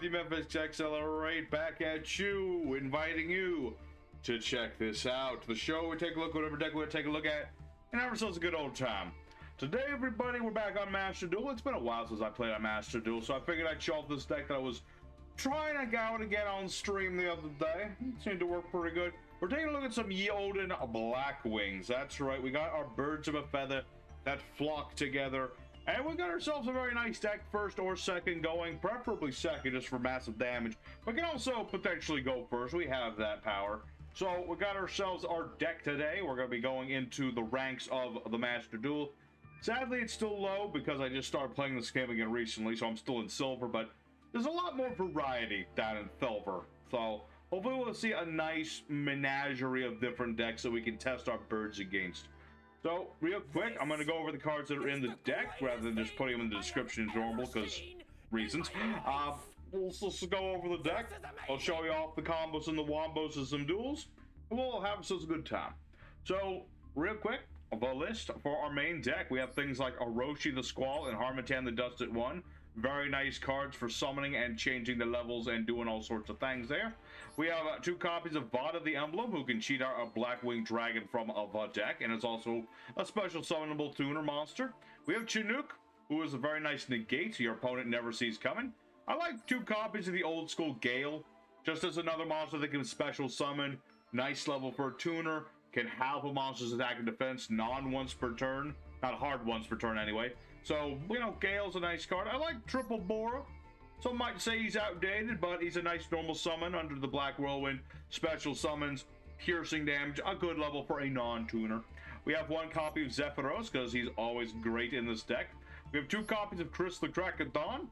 the Memphis Accelerate back at you, inviting you to check this out. The show we take a look at whatever deck we take a look at, and have ourselves a good old time. Today, everybody, we're back on Master Duel. It's been a while since I played on Master Duel, so I figured I'd show off this deck that I was trying to go out again on stream the other day. It seemed to work pretty good. We're taking a look at some Yoden Blackwings. That's right, we got our birds of a feather that flock together. And we got ourselves a very nice deck, first or second going, preferably second just for massive damage. We can also potentially go first, we have that power. So we got ourselves our deck today. We're going to be going into the ranks of the Master Duel. Sadly, it's still low because I just started playing this game again recently, so I'm still in silver, but there's a lot more variety down in silver. So hopefully we'll see a nice menagerie of different decks that we can test our birds against. So, real quick, I'm going to go over the cards that are in the deck, rather than just putting them in the description as normal, because reasons. We'll just go over the deck. I'll show you off the combos and the wombos of some duels, and we'll have ourselves a good time. So, real quick, the list for our main deck, we have things like Orochi the Squall and Harmatan the Dusted One. Very nice cards for summoning and changing the levels and doing all sorts of things there. We have 2 copies of Vada the Emblem, who can cheat out a Blackwing Dragon from a deck, and is also a special summonable tuner monster. We have Chinook, who is a very nice negate your opponent never sees coming. I like 2 copies of the old school Gale, just as another monster that can special summon. Nice level for a tuner, can halve a monster's attack and defense non-once per turn. Not hard once per turn anyway. So, you know, Gale's a nice card. I like Triple Bora. Some might say he's outdated, but he's a nice normal summon under the Black Whirlwind. Special summons, piercing damage, a good level for a non-tuner. We have 1 copy of Zephyros, because he's always great in this deck. We have 2 copies of Chris the Crack of Dawn.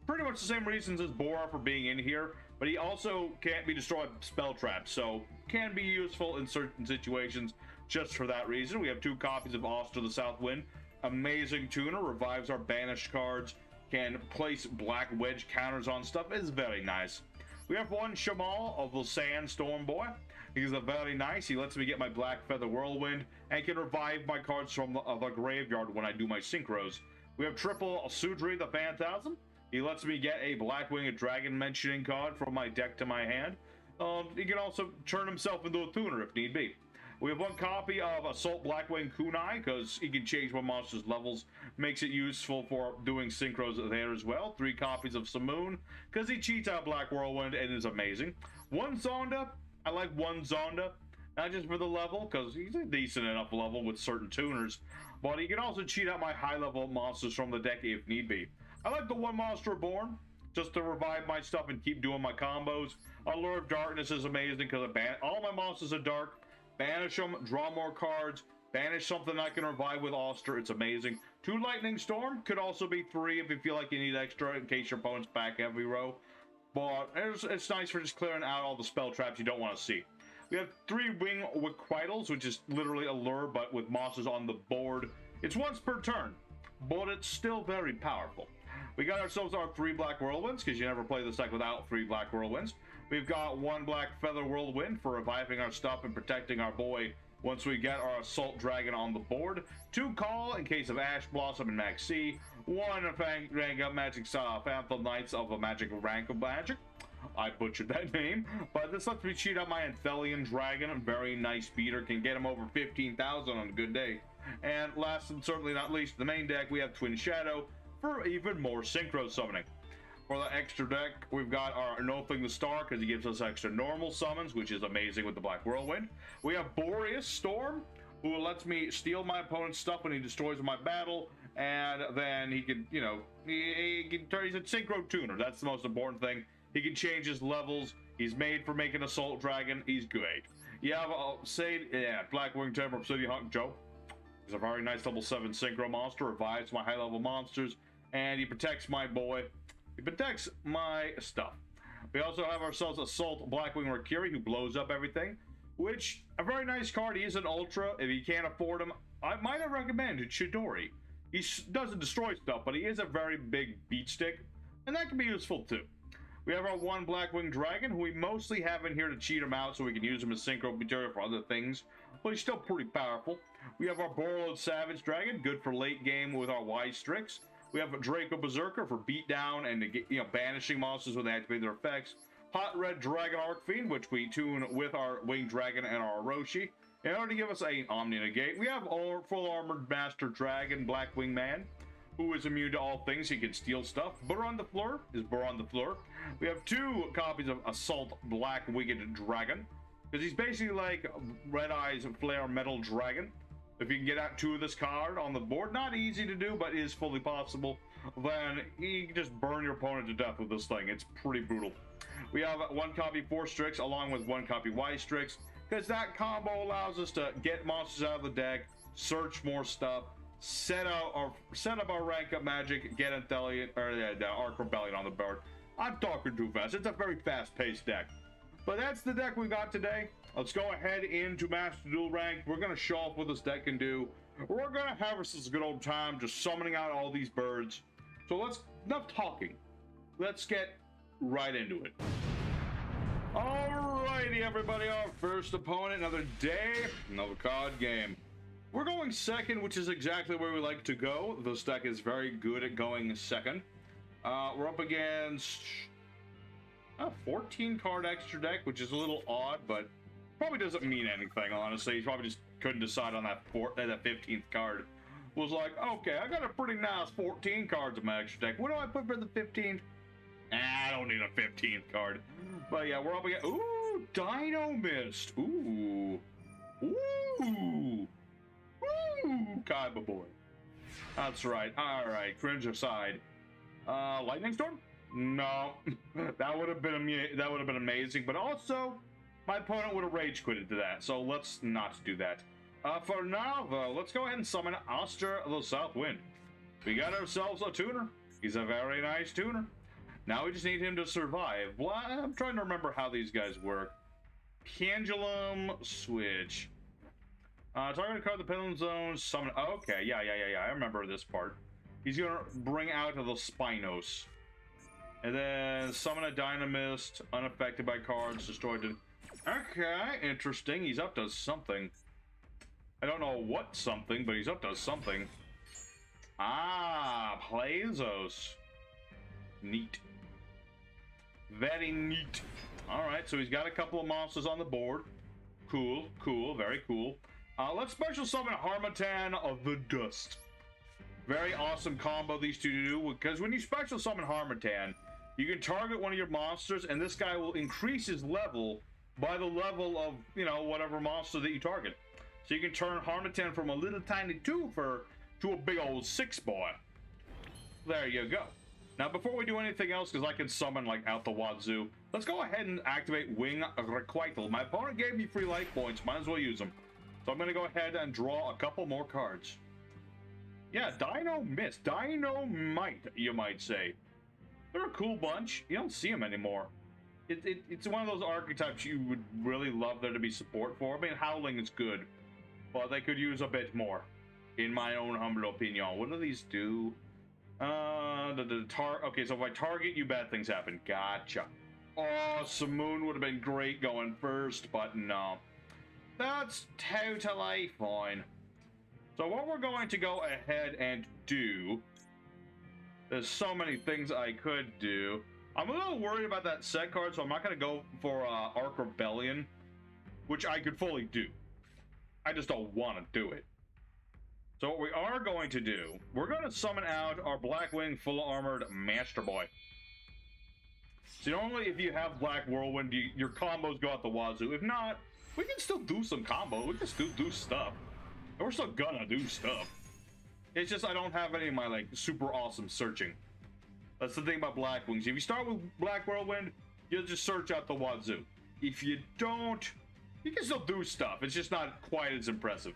Pretty much the same reasons as Bora for being in here, but he also can't be destroyed by spell traps, so can be useful in certain situations just for that reason. We have 2 copies of Oster the South Wind. Amazing tuner, revives our banished cards, can place black wedge counters on stuff. It's very nice. We have 1 Shamal of the Sandstorm Boy. He's a very nice. He lets me get my Black Feather Whirlwind and can revive my cards from the graveyard when I do my synchros. We have triple Sudri the Phantasm. He lets me get a Blackwing Dragon mentioning card from my deck to my hand. He can also turn himself into a tuner if need be. We have 1 copy of Assault Blackwing Kunai, because he can change one monster's levels. Makes it useful for doing synchros there as well. 3 copies of Simoon, because he cheats out Black Whirlwind and is amazing. 1 Zonda. I like 1 Zonda. Not just for the level, because he's a decent enough level with certain tuners. But he can also cheat out my high-level monsters from the deck if need be. I like the 1 Monster Reborn, just to revive my stuff and keep doing my combos. Allure of Darkness is amazing, because all my monsters are dark. Banish them, draw more cards, banish something I can revive with Oster. It's amazing. 2 Lightning Storm, could also be 3 if you feel like you need extra in case your opponent's back every row. But it's nice for just clearing out all the spell traps you don't want to see. We have 3 Wing Requitals, which is literally a lure, but with monsters on the board. It's once per turn, but it's still very powerful. We got ourselves our 3 Black Whirlwinds, because you never play this deck without 3 Black Whirlwinds. We've got 1 Black Feather Whirlwind for reviving our stuff and protecting our boy once we get our Assault Dragon on the board. 2 Call in case of Ash Blossom and Max C. 1 Rank Up Magic Phantom Knights of a Magic Rank of Magic. I butchered that name, but this lets me cheat out my Anthelian Dragon. A very nice beater, can get him over 15,000 on a good day. And last and certainly not least, the main deck, we have Twin Shadow for even more synchro summoning. For the extra deck, we've got our Nothing the Star, because he gives us extra normal summons, which is amazing with the Black Whirlwind. We have Boreas Storm, who lets me steal my opponent's stuff when he destroys my battle, and then he can, you know, he's a synchro tuner. That's the most important thing. He can change his levels. He's made for making Assault Dragon. He's great. You have Blackwing Temper Obsidian Hunk Joe. He's a very nice level 7 synchro monster. Revives my high level monsters, and he protects my boy. He protects my stuff. We also have ourselves Assault Blackwing Rikiri, who blows up everything, which, a very nice card. He is an ultra. If you can't afford him, I might have recommended Chidori. He doesn't destroy stuff, but he is a very big beat stick, and that can be useful too. We have our 1 Blackwing Dragon, who we mostly have in here to cheat him out so we can use him as synchro material for other things, but he's still pretty powerful. We have our Borrowed Savage Dragon, good for late game with our Wise Strix. We have Draco Berserker for beatdown and, banishing monsters when they activate their effects. Hot Red Dragon Arcfiend, which we tune with our Winged Dragon and our Orochi. In order to give us an Omni Negate, we have our full armored Master Dragon, Blackwing Man, who is immune to all things. He can steal stuff. Baron the Fleur is Baron the Fleur. We have 2 copies of Assault Black Winged Dragon, because he's basically like Red Eyes Flare Metal Dragon. If you can get out 2 of this card on the board, not easy to do, but is fully possible, then you can just burn your opponent to death with this thing. It's pretty brutal. We have 1 copy Force Strix along with 1 copy Wise Strix, because that combo allows us to get monsters out of the deck, search more stuff, set up our rank up magic, get the Arc Rebellion on the board. I'm talking too fast. It's a very fast-paced deck. But that's the deck we got today. Let's go ahead into Master Duel rank. We're going to show off what this deck can do. We're going to have ourselves a good old time just summoning out all these birds. So enough talking. Let's get right into it. Alrighty, everybody, our first opponent, another day, another card game. We're going second, which is exactly where we like to go. This deck is very good at going second. We're up against a 14 card extra deck, which is a little odd, but probably doesn't mean anything, honestly. He probably just couldn't decide on that 15th card. Was like, okay, I got a pretty nice 14 cards in my extra deck. What do I put for the 15th? I don't need a 15th card. But yeah, we're up against, ooh, Dinomist. Ooh. Ooh. Ooh. Kaiba boy. That's right. All right, cringe aside. Lightning Storm? No. that would have been amazing, but also my opponent would have rage quitted to that, so let's not do that. For now, though, let's go ahead and summon Oster the Southwind. We got ourselves a tuner. He's a very nice tuner. Now we just need him to survive. Well, I'm trying to remember how these guys work. Pendulum switch. Target card the pendulum zone. Summon. Okay, yeah. I remember this part. He's gonna bring out of the Spinos, and then summon a Dynamist. Unaffected by cards destroyed. Okay, interesting. He's up to something. I don't know what something, but he's up to something. Ah, Plazos. Neat. Very neat. Alright, so he's got a couple of monsters on the board. Cool, very cool. Let's special summon Harmattan of the Dust. Very awesome combo these two do, because when you special summon Harmattan, you can target one of your monsters, and this guy will increase his level by the level of, whatever monster that you target. So you can turn Harmattan from a little tiny 2-fer to a big old 6-boy. There you go. Now, before we do anything else, because I can summon, out the wazoo, let's go ahead and activate Wing Requital. My opponent gave me free life points. Might as well use them. So I'm going to go ahead and draw a couple more cards. Yeah, Dinomist. Dynamite, you might say. They're a cool bunch. You don't see them anymore. It's one of those archetypes you would really love there to be support for. I mean, Howling is good, but they could use a bit more, in my own humble opinion. What do these do? Okay, so if I target you, bad things happen. Gotcha. Oh, Simoon would have been great going first, but no. That's totally fine. So what we're going to go ahead and do, there's so many things I could do. I'm a little worried about that set card, so I'm not going to go for Arc Rebellion, which I could fully do. I just don't want to do it. So what we are going to do, we're going to summon out our Blackwing full armored Master Boy. So normally if you have Black Whirlwind, your combos go out the wazoo. If not, we can still do some combos. We can still do stuff. And we're still gonna do stuff. It's just I don't have any of my super awesome searching. That's the thing about Blackwings. If you start with Black Whirlwind, you'll just search out the wazoo. If you don't, you can still do stuff. It's just not quite as impressive.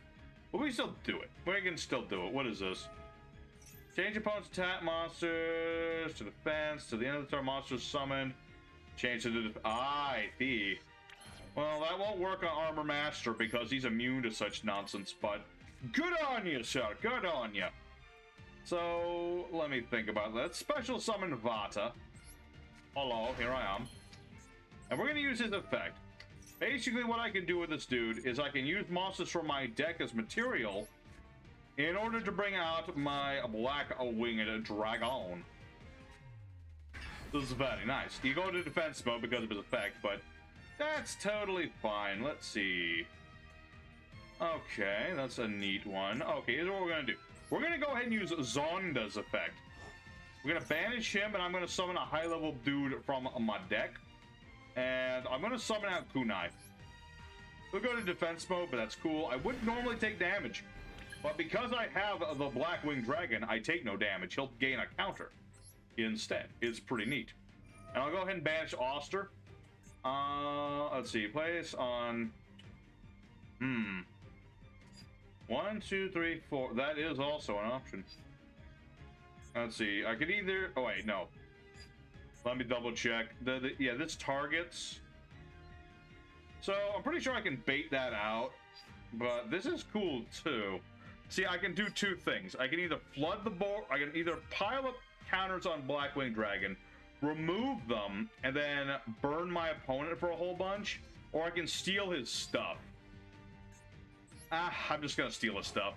But we can still do it. We can still do it. What is this? Change opponent's attack monsters to defense to the end of the turn. Monsters summoned. Change to the I see. Well, that won't work on Armor Master because he's immune to such nonsense. But good on you, sir. Good on you. So let me think about that. Special summon Vata. Hello, here I am. And we're gonna use his effect. Basically, what I can do with this dude is I can use monsters from my deck as material in order to bring out my black-winged dragon. This is very nice. You go into defense mode because of his effect, but that's totally fine. Let's see. Okay, that's a neat one. Okay, here's what we're gonna do. We're gonna go ahead and use Zonda's effect. We're gonna banish him, and I'm gonna summon a high-level dude from my deck. And I'm gonna summon out Kunai. We'll go to defense mode, but that's cool. I wouldn't normally take damage, but because I have the Blackwing Dragon, I take no damage. He'll gain a counter instead. It's pretty neat. And I'll go ahead and banish Oster. Let's see. Place on... 1, 2, 3, 4. That is also an option. Let's see. I could either... Oh, wait, no. Let me double check. Yeah, this targets... So, I'm pretty sure I can bait that out, but this is cool, too. See, I can do two things. I can either flood the board, I can either pile up counters on Blackwing Dragon, remove them, and then burn my opponent for a whole bunch, or I can steal his stuff. I'm just gonna steal his stuff.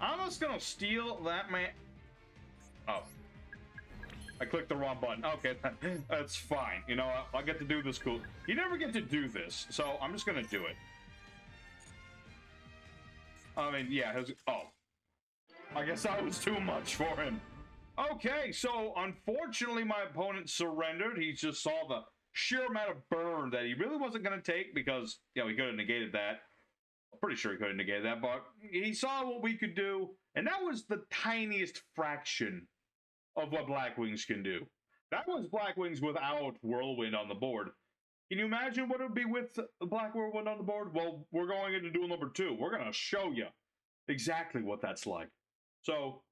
I'm just gonna steal that man. Oh. I clicked the wrong button. Okay, that's fine. You know, I get to do this cool. You never get to do this, so I'm just gonna do it. I mean, yeah, oh. I guess that was too much for him. Okay, so unfortunately my opponent surrendered. He just saw the sheer amount of burn that he really wasn't gonna take because, you know, he could have negated that. I'm pretty sure he could have negated that, but he saw what we could do, and that was the tiniest fraction of what Blackwings can do. That was Blackwings without Whirlwind on the board. Can you imagine what it would be with Black Whirlwind on the board? Well, we're going into duel number 2. We're going to show you exactly what that's like. So,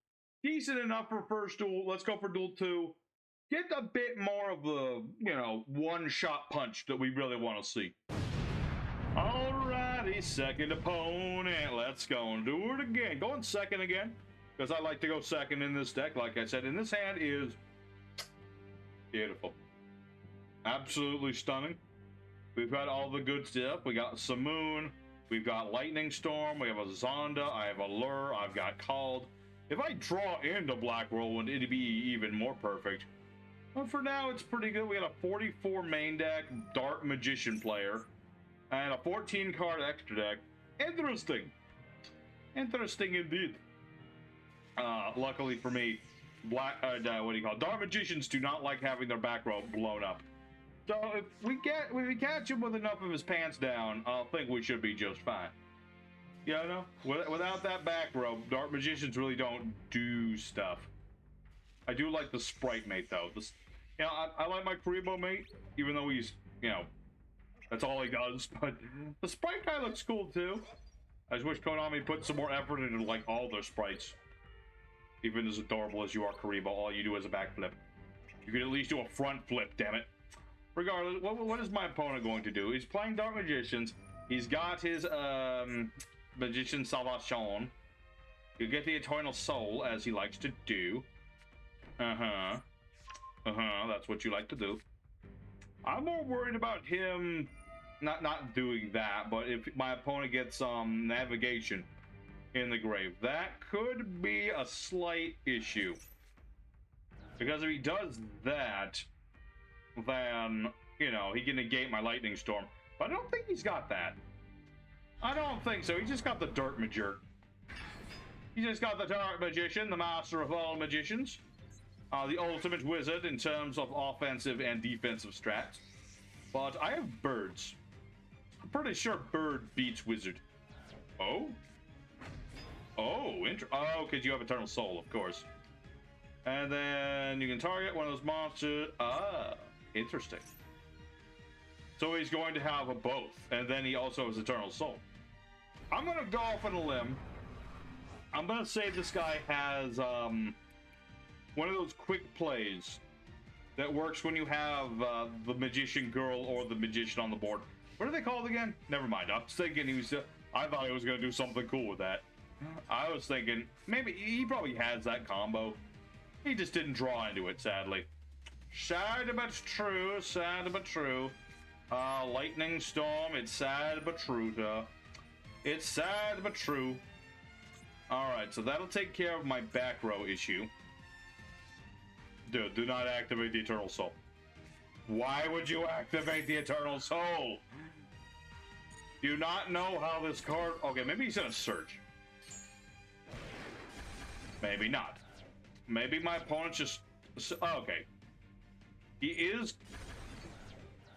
decent enough for first duel. Let's go for duel 2. Get a bit more of the, you know, one-shot punch that we really want to see. Alrighty, second opponent. Let's go and do it again. Going second again. Because I like to go second in this deck, like I said. And this hand is beautiful. Absolutely stunning. We've got all the good stuff. We got Simoon. We've got Lightning Storm. We have a Zonda. I have a Lure. I've got Called. If I draw into Black Whirlwind, it'd be even more perfect. But for now, it's pretty good. We got a 44 main deck, Dark Magician player, and a 14-card extra deck. Interesting. Interesting indeed. Luckily for me, Dark Magicians do not like having their back row blown up. So if we catch him with enough of his pants down, I think we should be just fine. You know, without that back row, Dark Magicians really don't do stuff. I do like the Sprite mate though. You know, I like my Karibo mate, even though he's, you know, that's all he does. But the Sprite guy looks cool too. I just wish Konami put some more effort into like all their sprites. Even as adorable as you are, Karibo, all you do is a backflip. You could at least do a front flip, damn it. Regardless, what is my opponent going to do? He's playing Dark Magicians. He's got his Magician Salvation. You get the Eternal Soul, as he likes to do. That's what you like to do. I'm more worried about him not doing that, but if my opponent gets Navigation in the grave, that could be a slight issue. Because if he does that, then, you know, he can negate my Lightning Storm. But I don't think he's got that. I don't think so. He just got the Dirt Major. He just got the Dark Magician, the master of all magicians. The ultimate wizard in terms of offensive and defensive strats. But I have birds. I'm pretty sure bird beats wizard. Oh? Oh, because you have Eternal Soul, of course. And then you can target one of those monsters. Ah, interesting. So he's going to have a both, and then he also has Eternal Soul. I'm going to go off on a limb. I'm going to say this guy has one of those quick plays that works when you have the Magician Girl or the Magician on the board. What are they called again? Never mind. I was thinking I thought he was going to do something cool with that. I was thinking maybe he probably has that combo. He just didn't draw into it, sadly. Sad but true, sad but true. Lightning Storm, it's sad but true. It's sad but true. Alright, so that'll take care of my back row issue. Dude, do not activate the Eternal Soul. Why would you activate the Eternal Soul? Do you not know how this card... Okay, maybe he's gonna search. Maybe not. Maybe my opponent just... Okay. He is...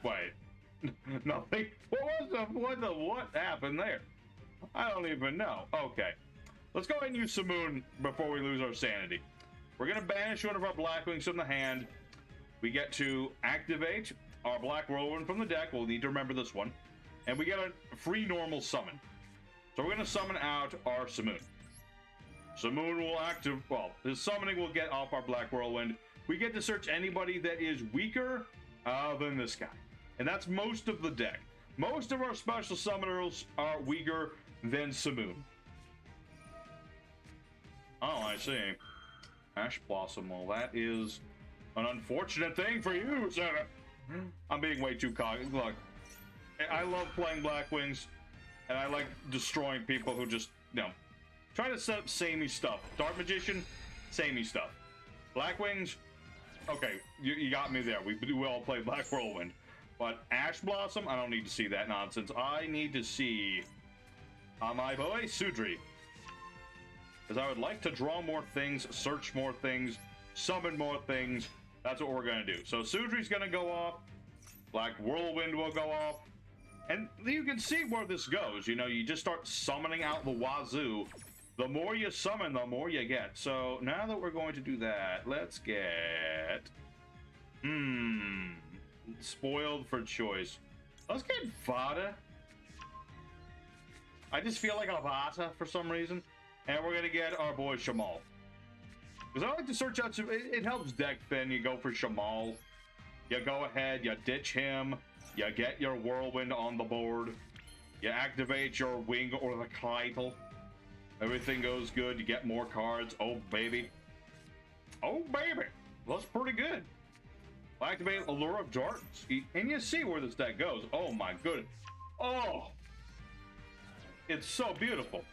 Wait. Nothing. What happened there? I don't even know. Okay. Let's go ahead and use Simoon before we lose our sanity. We're going to banish one of our Blackwings from the hand. We get to activate our Black Whirlwind from the deck. We'll need to remember this one. And we get a free normal summon. So we're going to summon out our Simoon. Simoon will active... Well, his summoning will get off our Black Whirlwind. We get to search anybody that is weaker than this guy. And that's most of the deck. Most of our special summoners are weaker than Simoon. Oh, I see. Ash Blossom. Well, that is an unfortunate thing for you, Senator. I'm being way too cocky. Look, I love playing Blackwings, and I like destroying people who just, you know, try to set up samey stuff. Dark Magician, samey stuff. Blackwings, okay, you got me there. We all play Black Whirlwind. But Ash Blossom, I don't need to see that nonsense. I need to see my boy Sudri. Because I would like to draw more things, search more things, summon more things. That's what we're going to do. So Sudri's going to go off. Black Whirlwind will go off. And you can see where this goes. You know, you just start summoning out the wazoo. The more you summon, the more you get. So now that we're going to do that, let's get... Spoiled for choice. Let's get Vata. I just feel like a Vata for some reason. And we're going to get our boy Shamal. Because I like to search out... It helps deck thin. You go for Shamal. You go ahead, you ditch him. You get your Whirlwind on the board. You activate your Wing or the Keitel. Everything goes good. You get more cards. Oh, baby. Oh, baby. That's pretty good. Activate Allure of Darkness. And you see where this deck goes. Oh, my goodness. Oh. It's so beautiful.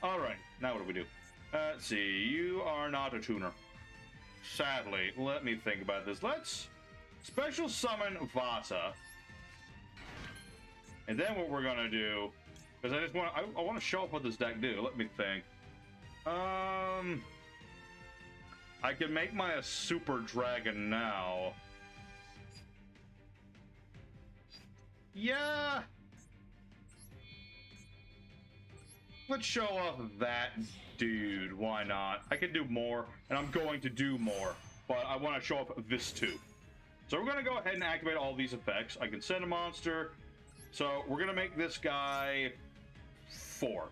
All right. Now what do we do? Let's see. You are not a tuner. Sadly. Let me think about this. Let's special summon Vata. And then what we're going to do... Because I just want to... I want to show off what this deck do. Let me think. I can make my a super dragon now. Yeah. Let's show off that dude. Why not? I can do more, and I'm going to do more. But I want to show off this too. So we're going to go ahead and activate all these effects. I can send a monster. So we're going to make this guy 4.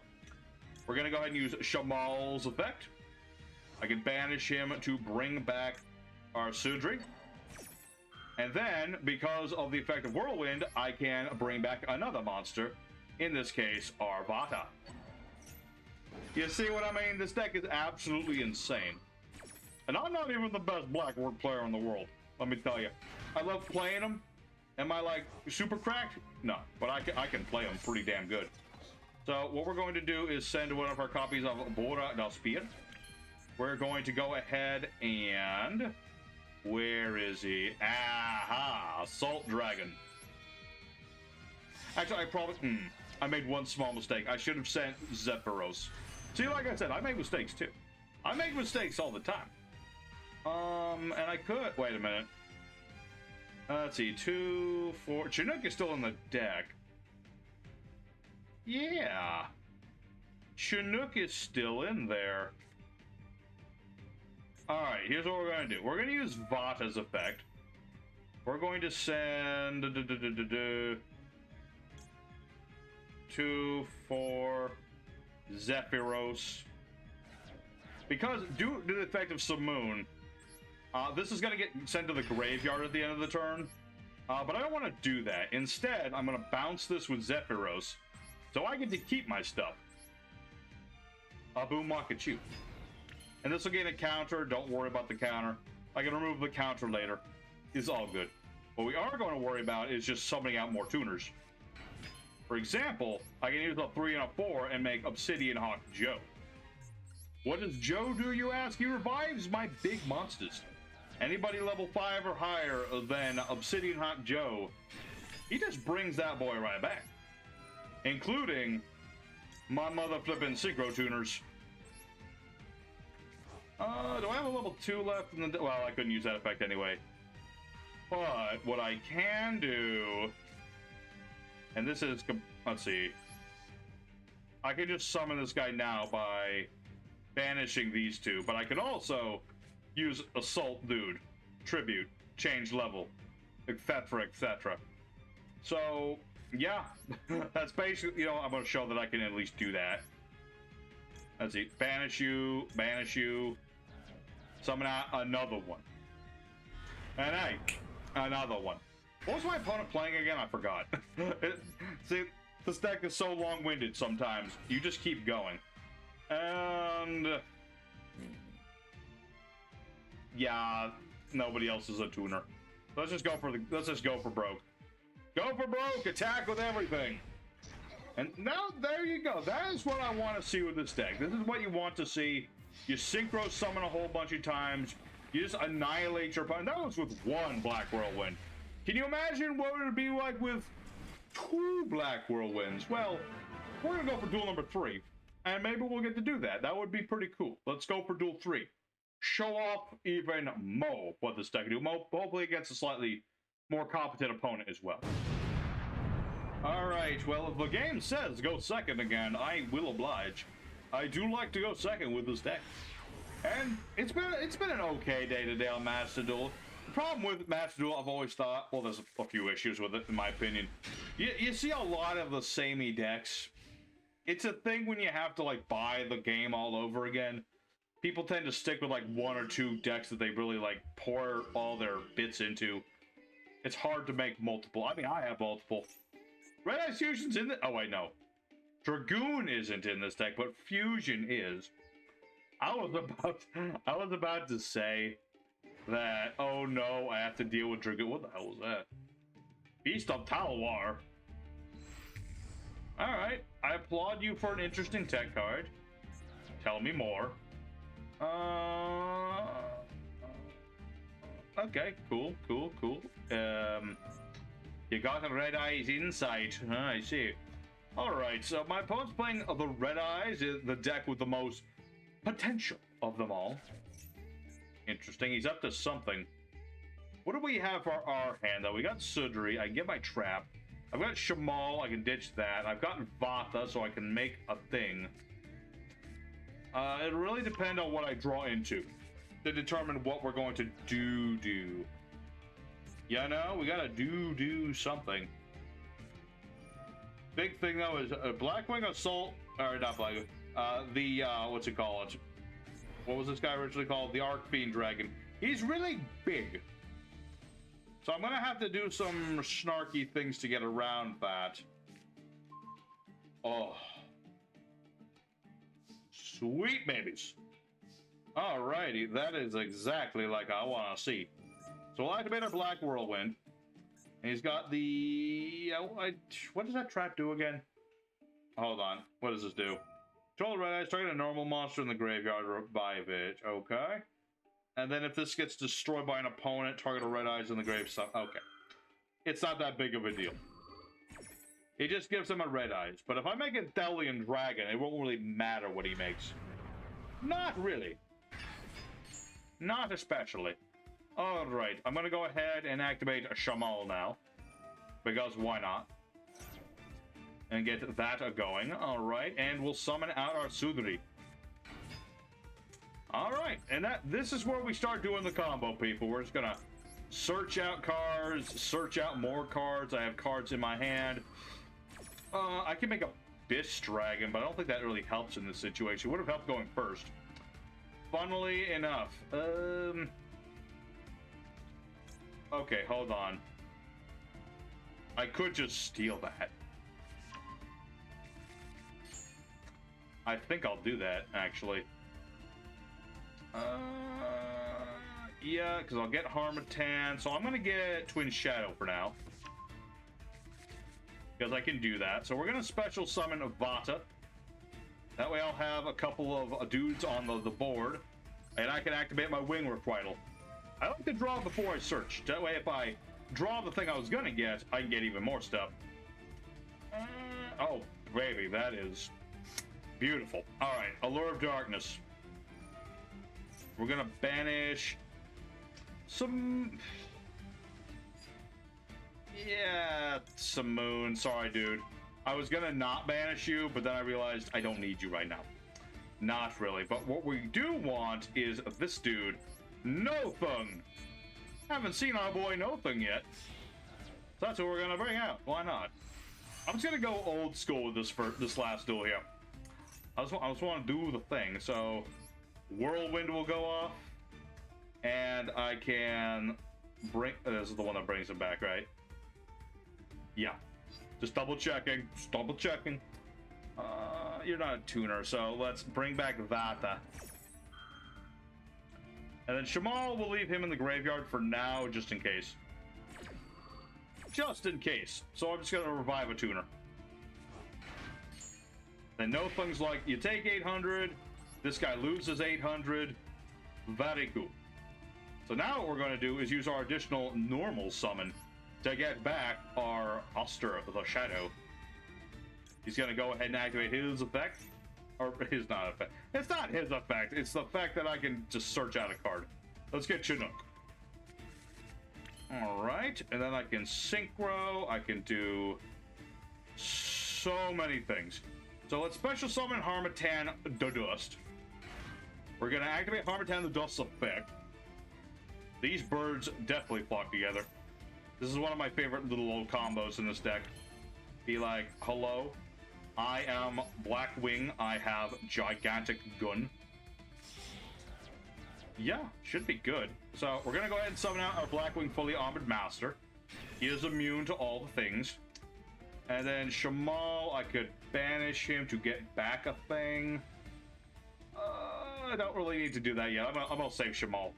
We're going to go ahead and use Shamal's effect. I can banish him to bring back our Sudri. And then, because of the effect of Whirlwind, I can bring back another monster. In this case, our Vata. You see what I mean? This deck is absolutely insane. And I'm not even the best Blackboard player in the world. Let me tell you. I love playing them. Am I like super cracked? No, but I can play them pretty damn good. So what we're going to do is send one of our copies of Bora da Spear. We're going to go ahead and... Where is he? Aha! Assault Dragon. Actually, I probably... I made one small mistake. I should have sent Zephyros. See, like I said, I make mistakes too. I make mistakes all the time. And I could... Wait a minute. Let's see. 2, 4... Chinook is still in the deck. Yeah. Chinook is still in there. Alright, here's what we're going to do. We're going to use Vata's effect. We're going to send... 2, 4... Zephyros. Because, due to the effect of Simoon, this is going to get sent to the graveyard at the end of the turn. But I don't want to do that. Instead, I'm going to bounce this with Zephyros, so I get to keep my stuff. Boom, walk at you. And this will gain a counter. Don't worry about the counter. I can remove the counter later. It's all good. What we are going to worry about is just summoning out more tuners. For example, I can use a 3 and a 4 and make Obsidian Hawk Joe. What does Joe do, you ask? He revives my big monsters. Anybody level 5 or higher than Obsidian Hawk Joe, he just brings that boy right back. Including my mother flipping synchro tuners. Do I have a level 2 left in the... Well, I couldn't use that effect anyway. But what I can do... And this is... Let's see. I can just summon this guy now by banishing these two. But I can also use Assault Dude, Tribute, change level, etc., etc. So, yeah. That's basically... You know, I'm going to show that I can at least do that. Let's see. Banish you. Summon out another one. And hey, another one. What was my opponent playing again? I forgot. See, this deck is so long-winded sometimes. You just keep going. And... yeah, nobody else is a tuner. Let's just go for broke. Go for broke! Attack with everything! And now, there you go. That is what I want to see with this deck. This is what you want to see. You synchro summon a whole bunch of times. You just annihilate your opponent. That was with one Black Whirlwind. Can you imagine what it would be like with 2 Black Whirlwinds? Well, we're going to go for duel number 3. And maybe we'll get to do that. That would be pretty cool. Let's go for duel 3. Show off even more what this deck can do. Hopefully against a slightly more competent opponent as well. Alright, well, if the game says go second again, I will oblige. I do like to go second with this deck. And it's been an okay day-to-day on Master Duel. The problem with Master Duel, I've always thought, well, there's a few issues with it, in my opinion. You see a lot of the samey decks. It's a thing when you have to, like, buy the game all over again. People tend to stick with, like, 1 or 2 decks that they really, like, pour all their bits into. It's hard to make multiple. I mean, I have multiple. Red Eyes Fusion's in the... Oh, wait, no. Dragoon isn't in this deck, but Fusion is. I was about to say that, oh no, I have to deal with Dragoon. What the hell was that? Beast of Talwar. Alright, I applaud you for an interesting tech card. Tell me more. Okay, cool. You got a Red Eyes Insight. I see. Alright, so my opponent's playing the Red Eyes, the deck with the most potential of them all. Interesting, he's up to something. What do we have for our hand, though? We got Sudri, I can get my trap. I've got Shamal, I can ditch that. I've got Vata, so I can make a thing. It really depends on what I draw into to determine what we're going to do. You know, we gotta do something. Big thing though is Blackwing Assault, or not Blackwing, what's it called? What was this guy originally called? The Archfiend Dragon. He's really big. So I'm gonna have to do some snarky things to get around that. Oh. Sweet babies. Alrighty, that is exactly like I wanna see. So we'll activate our Black Whirlwind. And he's got the... what does that trap do again? Hold on. What does this do? Control the Red Eyes, target a normal monster in the graveyard, revive it. Okay. And then if this gets destroyed by an opponent, target a Red Eyes in the grave. Okay. It's not that big of a deal. It just gives him a Red Eyes. But if I make a Delian Dragon, it won't really matter what he makes. Not really. Not especially. Alright, I'm gonna go ahead and activate a Shamal now. Because why not? And get that going. Alright, and we'll summon out our Sudri. Alright, and this is where we start doing the combo, people. We're just gonna search out cards, search out more cards. I have cards in my hand. I can make a Biss Dragon, but I don't think that really helps in this situation. It would have helped going first. Funnily enough. Okay, hold on. I could just steal that. I think I'll do that, actually. Yeah, because I'll get Harmattan. So I'm going to get Twin Shadow for now. Because I can do that. So we're going to special summon Vata. That way I'll have a couple of dudes on the board, and I can activate my wing requital. I like to draw before I search. That way if I draw the thing I was gonna get, I can get even more stuff. Oh, baby, that is beautiful. All right, Allure of Darkness. We're gonna banish some... Yeah, some moon. Sorry, dude. I was gonna not banish you, but then I realized I don't need you right now. Not really. But what we do want is this dude, Nothung. Haven't seen our boy Nothung yet. So that's what we're gonna bring out. Why not? I'm just gonna go old school with this for this last duel here. I just want to do the thing. So Whirlwind will go off, and I can bring. This is the one that brings him back, right? Yeah. Just double checking. Just double checking. You're not a tuner, so let's bring back Vata. And then Shamal, will leave him in the graveyard for now, just in case. Just in case. So I'm just gonna revive a tuner. Then no things like, you take 800, this guy loses 800. Very cool. So now what we're gonna do is use our additional normal summon to get back our Oster of the Shadow. He's gonna go ahead and activate his effect. Or his not effect. It's not his effect, it's the fact that I can just search out a card. Let's get Chinook. Alright, and then I can synchro, I can do so many things. So let's special summon Harmattan the Dust. We're gonna activate Harmattan the Dust's effect. These birds definitely flock together. This is one of my favorite little old combos in this deck. Be like, hello, I am Blackwing, I have gigantic gun. Yeah, should be good. So we're gonna go ahead and summon out our Blackwing fully armored master. He is immune to all the things. And then Shamal, I could banish him to get back a thing. I don't really need to do that yet. I'm gonna save Shamal.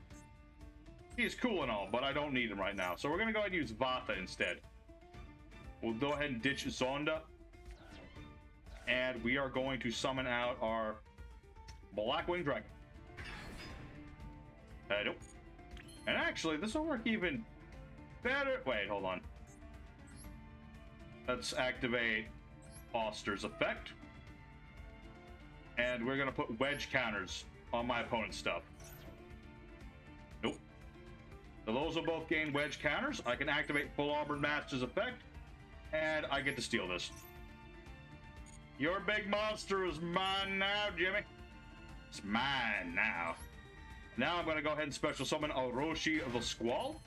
He's cool and all, but I don't need him right now. So we're gonna go ahead and use Vata instead. We'll go ahead and ditch Zonda. And we are going to summon out our Blackwing Dragon. Nope. And actually, this will work even better. Wait, hold on. Let's activate Oster's effect. And we're gonna put wedge counters on my opponent's stuff. Nope. So those will both gain wedge counters. I can activate Full Armored Master's effect, and I get to steal this. Your big monster is mine now, Jimmy. It's mine now. Now I'm going to go ahead and special summon Orochi of the Squall,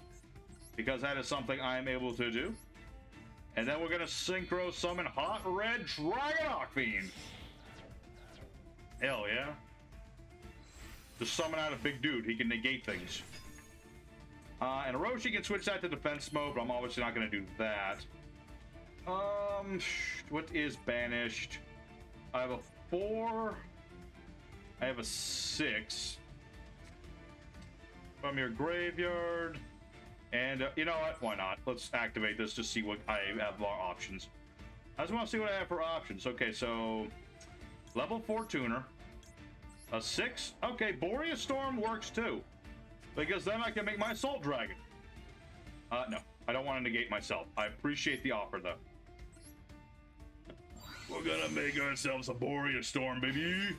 because that is something I am able to do. And then we're going to synchro summon Hot Red Dragon Archfiend. Hell yeah. Just summon out a big dude. He can negate things. And Orochi can switch that to defense mode, but I'm obviously not going to do that. What is banished? I have a 4. I have a 6. From your graveyard. And you know what? Why not? Let's activate this to see what I have our options. I just want to see what I have for options. Okay, so level 4 tuner. A 6? Okay, Boreas Storm works too. Because then I can make my Assault Dragon. No, I don't want to negate myself. I appreciate the offer though. We're gonna make ourselves a Boreas Storm, baby.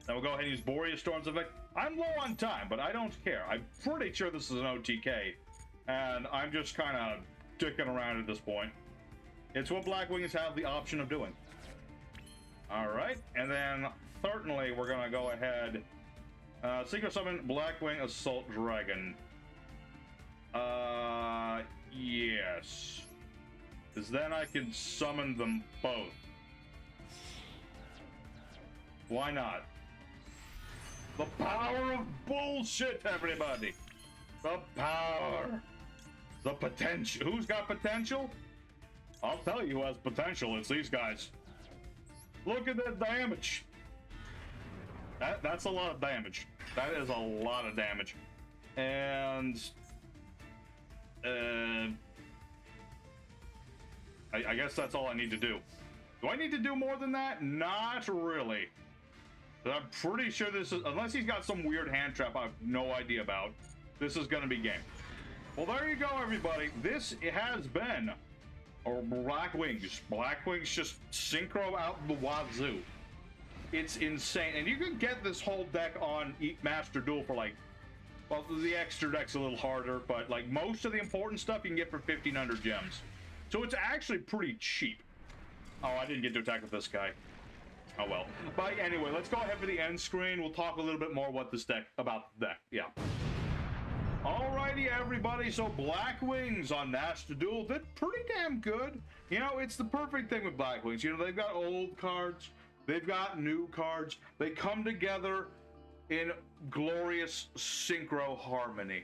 Now we'll go ahead and use Boreas Storm's effect. I'm low on time, but I don't care. I'm pretty sure this is an OTK, and I'm just kind of dicking around at this point. It's what Blackwings have the option of doing. All right, and then certainly we're gonna go ahead, Synchro Summon Blackwing Assault Dragon. Yes. Because then I can summon them both. Why not? The power of bullshit, everybody! The power! The potential. Who's got potential? I'll tell you who has potential. It's these guys. Look at that damage. That's a lot of damage. That is a lot of damage. And... I guess that's all I need to do. Do I need to do more than that? Not really. But I'm pretty sure this is, unless he's got some weird hand trap I have no idea about, this is going to be game. Well, there you go, everybody. This has been Blackwings. Blackwings just synchro out the wazoo. It's insane. And you can get this whole deck on Master Duel for like, well, the extra deck's a little harder, but like most of the important stuff you can get for 1,500 gems. So it's actually pretty cheap. Oh, I didn't get to attack with this guy. Oh well. But anyway, let's go ahead for the end screen. We'll talk a little bit more about this deck, yeah. Alrighty, everybody. So Blackwings on Master Duel did pretty damn good. You know, it's the perfect thing with Blackwings. You know, they've got old cards, they've got new cards. They come together in glorious synchro harmony.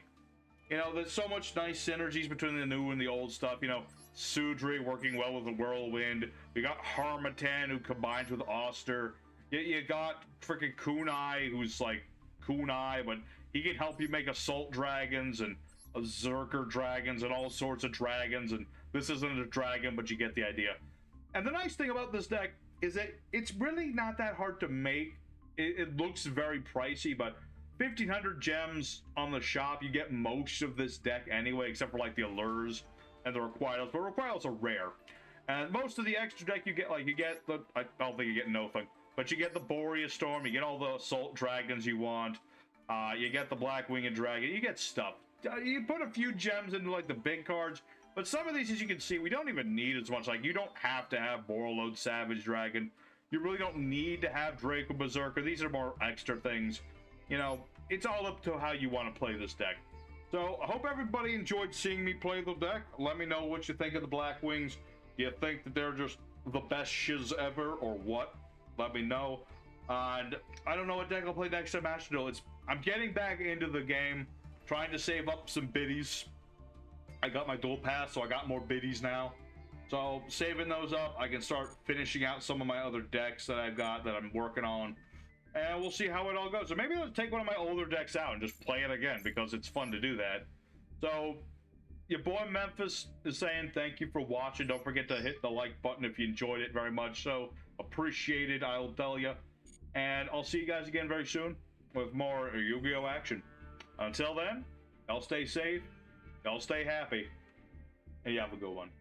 You know, there's so much nice synergies between the new and the old stuff. You know, Sudri working well with the Whirlwind. We got Harmatan who combines with Oster. You got freaking Kunai who's like Kunai, but he can help you make Assault Dragons and Zerker Dragons and all sorts of dragons. And this isn't a dragon, but you get the idea. And the nice thing about this deck is that it's really not that hard to make. It looks very pricey, but 1,500 gems on the shop, you get most of this deck anyway, except for like the Allures and the Requials, but Requials are rare. And most of the extra deck you get, like you get the, I don't think you get nothing, but you get the Boreas Storm, you get all the Assault Dragons you want, you get the Blackwing Dragon, you get stuff. You put a few gems into like the big cards, but some of these, as you can see, we don't even need as much. Like you don't have to have Borreload Savage Dragon. You really don't need to have Draco Berserker. These are more extra things. You know, it's all up to how you want to play this deck. So I hope everybody enjoyed seeing me play the deck. Let me know what you think of the Blackwings. Do you think that they're just the best shiz ever or what? Let me know. And I don't know what deck I'll play next time Master Duel. I'm getting back into the game, trying to save up some biddies. I got my dual pass, so I got more biddies now. So saving those up, I can start finishing out some of my other decks that I've got that I'm working on. And we'll see how it all goes. So maybe I'll take one of my older decks out and just play it again because it's fun to do that. So your boy Memphis is saying thank you for watching. Don't forget to hit the like button if you enjoyed it very much. So appreciate it, I'll tell you. And I'll see you guys again very soon with more Yu-Gi-Oh action. Until then, y'all stay safe, y'all stay happy, and you have a good one.